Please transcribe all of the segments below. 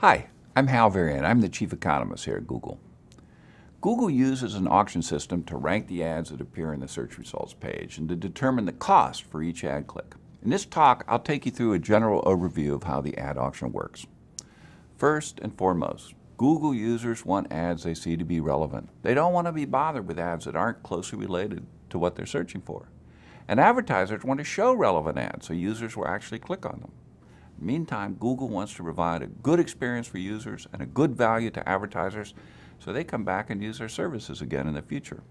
Hi, I'm Hal Varian. I'm the Chief Economist here at Google. Google uses an auction system to rank the ads that appear in the search results page and to determine the cost for each ad click. In this talk, I'll take you through a general overview of how the ad auction works. First and foremost, Google users want ads they see to be relevant. They don't want to be bothered with ads that aren't closely related to what they're searching for. And advertisers want to show relevant ads so users will actually click on them. Meantime, Google wants to provide a good experience for users and a good value to advertisers so they come back and use their services again in the future.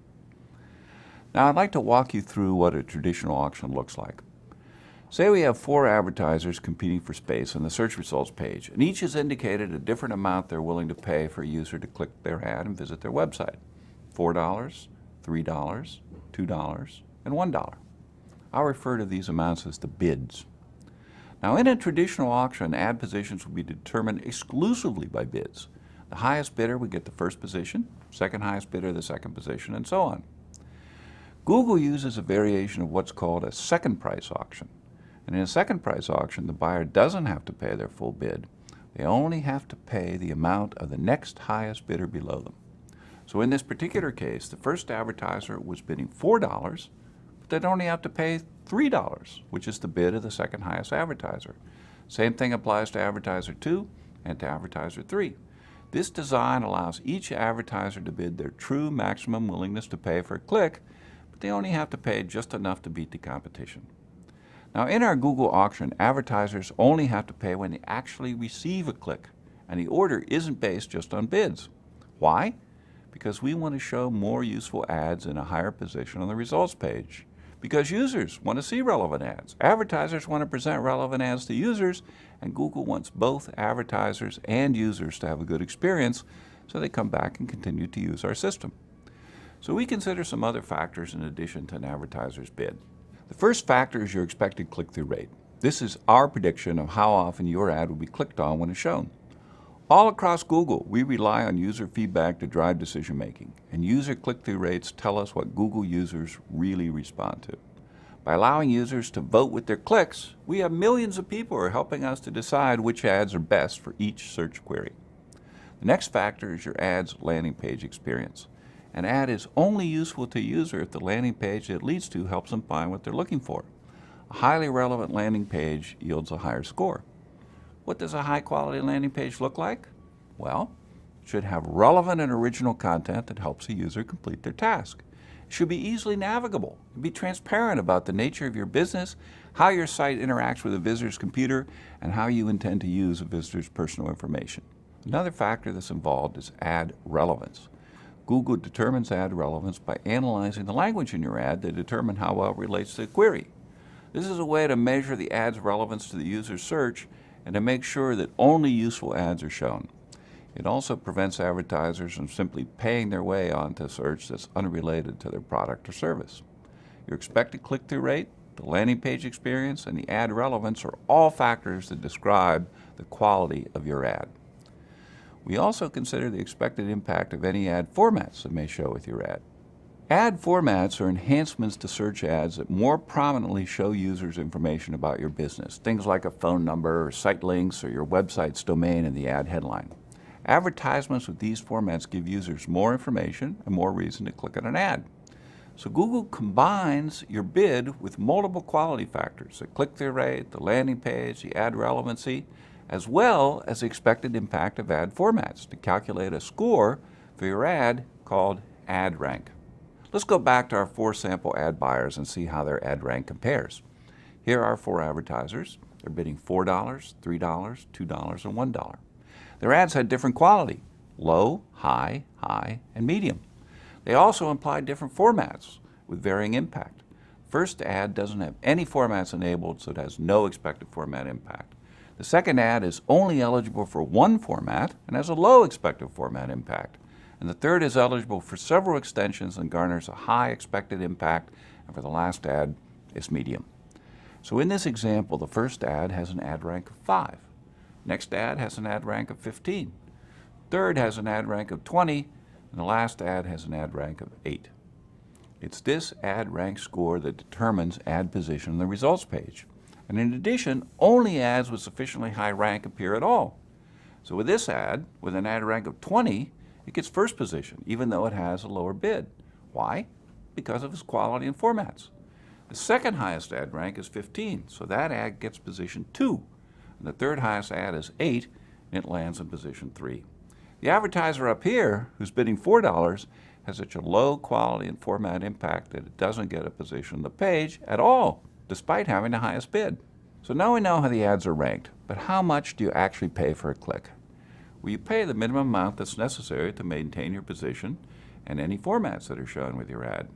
Now, I'd like to walk you through what a traditional auction looks like. Say we have 4 advertisers competing for space on the search results page, and each has indicated a different amount they're willing to pay for a user to click their ad and visit their website. $4, $3, $2, and $1. I'll refer to these amounts as the bids. Now, in a traditional auction, ad positions will be determined exclusively by bids. The highest bidder would get the first position, second highest bidder the second position, and so on. Google uses a variation of what's called a second price auction. And in a second price auction, the buyer doesn't have to pay their full bid. They only have to pay the amount of the next highest bidder below them. So in this particular case, the first advertiser was bidding $4, but they'd only have to pay $3, which is the bid of the second highest advertiser. Same thing applies to advertiser 2 and to advertiser 3. This design allows each advertiser to bid their true maximum willingness to pay for a click, but they only have to pay just enough to beat the competition. Now, in our Google auction, advertisers only have to pay when they actually receive a click, and the order isn't based just on bids. Why? Because we want to show more useful ads in a higher position on the results page. Because users want to see relevant ads. Advertisers want to present relevant ads to users, and Google wants both advertisers and users to have a good experience so they come back and continue to use our system. So we consider some other factors in addition to an advertiser's bid. The first factor is your expected click-through rate. This is our prediction of how often your ad will be clicked on when it's shown. All across Google, we rely on user feedback to drive decision making, and user click-through rates tell us what Google users really respond to. By allowing users to vote with their clicks, we have millions of people who are helping us to decide which ads are best for each search query. The next factor is your ad's landing page experience. An ad is only useful to a user if the landing page it leads to helps them find what they're looking for. A highly relevant landing page yields a higher score. What does a high-quality landing page look like? Well, it should have relevant and original content that helps a user complete their task. It should be easily navigable, be transparent about the nature of your business, how your site interacts with a visitor's computer, and how you intend to use a visitor's personal information. Another factor that's involved is ad relevance. Google determines ad relevance by analyzing the language in your ad to determine how well it relates to the query. This is a way to measure the ad's relevance to the user's search and to make sure that only useful ads are shown. It also prevents advertisers from simply paying their way onto a search that's unrelated to their product or service. Your expected click-through rate, the landing page experience, and the ad relevance are all factors that describe the quality of your ad. We also consider the expected impact of any ad formats that may show with your ad. Ad formats are enhancements to search ads that more prominently show users information about your business, things like a phone number or site links or your website's domain in the ad headline. Advertisements with these formats give users more information and more reason to click on an ad. So Google combines your bid with multiple quality factors, the click-through rate, the landing page, the ad relevancy, as well as the expected impact of ad formats to calculate a score for your ad called ad rank. Let's go back to our 4 sample ad buyers and see how their ad rank compares. Here are 4 advertisers. They're bidding $4, $3, $2, and $1. Their ads had different quality: low, high, high, and medium. They also implied different formats with varying impact. First ad doesn't have any formats enabled, so it has no expected format impact. The second ad is only eligible for one format and has a low expected format impact. And the third is eligible for several extensions and garners a high expected impact, and for the last ad, it's medium. So in this example, the first ad has an ad rank of 5. Next ad has an ad rank of 15. Third has an ad rank of 20, and the last ad has an ad rank of 8. It's this ad rank score that determines ad position on the results page. And in addition, only ads with sufficiently high rank appear at all. So with this ad, with an ad rank of 20, it gets first position, even though it has a lower bid. Why? Because of its quality and formats. The second highest ad rank is 15, so that ad gets position 2. And the third highest ad is 8, and it lands in position 3. The advertiser up here, who's bidding $4, has such a low quality and format impact that it doesn't get a position on the page at all, despite having the highest bid. So now we know how the ads are ranked, but how much do you actually pay for a click? Well, you pay the minimum amount that's necessary to maintain your position and any formats that are shown with your ad.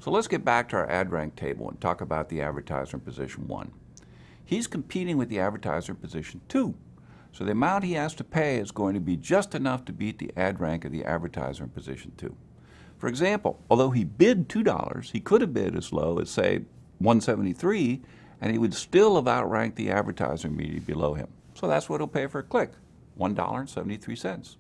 So let's get back to our ad rank table and talk about the advertiser in position 1. He's competing with the advertiser in position 2. So the amount he has to pay is going to be just enough to beat the ad rank of the advertiser in position 2. For example, although he bid $2, he could have bid as low as, say, $1.73, and he would still have outranked the advertiser immediately below him. So that's what he'll pay for a click, $1.73.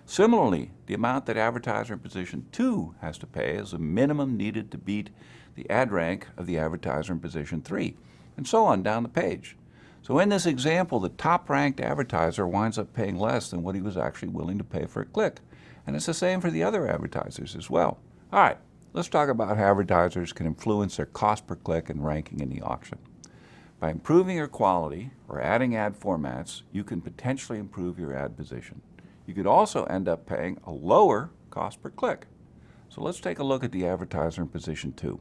Similarly, the amount that advertiser in position 2 has to pay is the minimum needed to beat the ad rank of the advertiser in position 3, and so on down the page. So in this example, the top-ranked advertiser winds up paying less than what he was actually willing to pay for a click. And it's the same for the other advertisers as well. All right, let's talk about how advertisers can influence their cost per click and ranking in the auction. By improving your quality or adding ad formats, you can potentially improve your ad position. You could also end up paying a lower cost per click. So let's take a look at the advertiser in position 2.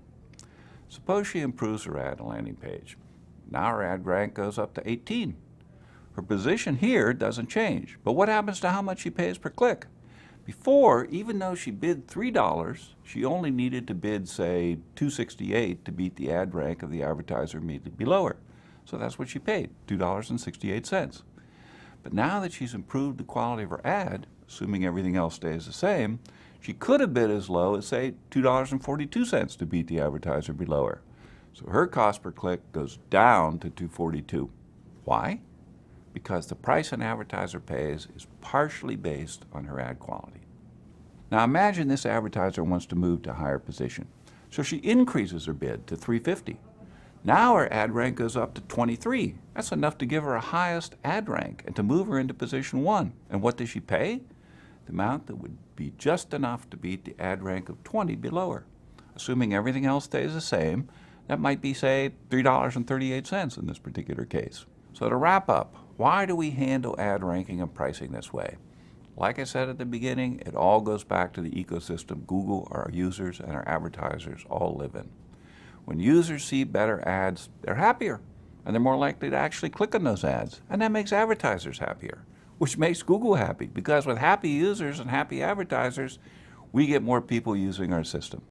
Suppose she improves her ad landing page. Now her ad rank goes up to 18. Her position here doesn't change, but what happens to how much she pays per click? Before, even though she bid $3, she only needed to bid, say, $2.68 to beat the ad rank of the advertiser immediately below her. So that's what she paid, $2.68. But now that she's improved the quality of her ad, assuming everything else stays the same, she could have bid as low as, say, $2.42 to beat the advertiser below her. So her cost per click goes down to $2.42. Why? Because the price an advertiser pays is partially based on her ad quality. Now imagine this advertiser wants to move to a higher position. So she increases her bid to $3.50. Now her ad rank goes up to 23. That's enough to give her a highest ad rank and to move her into position 1. And what does she pay? The amount that would be just enough to beat the ad rank of 20 below her. Assuming everything else stays the same, that might be, say, $3.38 in this particular case. So to wrap up, why do we handle ad ranking and pricing this way? Like I said at the beginning, it all goes back to the ecosystem Google, our users, and our advertisers all live in. When users see better ads, they're happier, and they're more likely to actually click on those ads, and that makes advertisers happier, which makes Google happy, because with happy users and happy advertisers, we get more people using our system.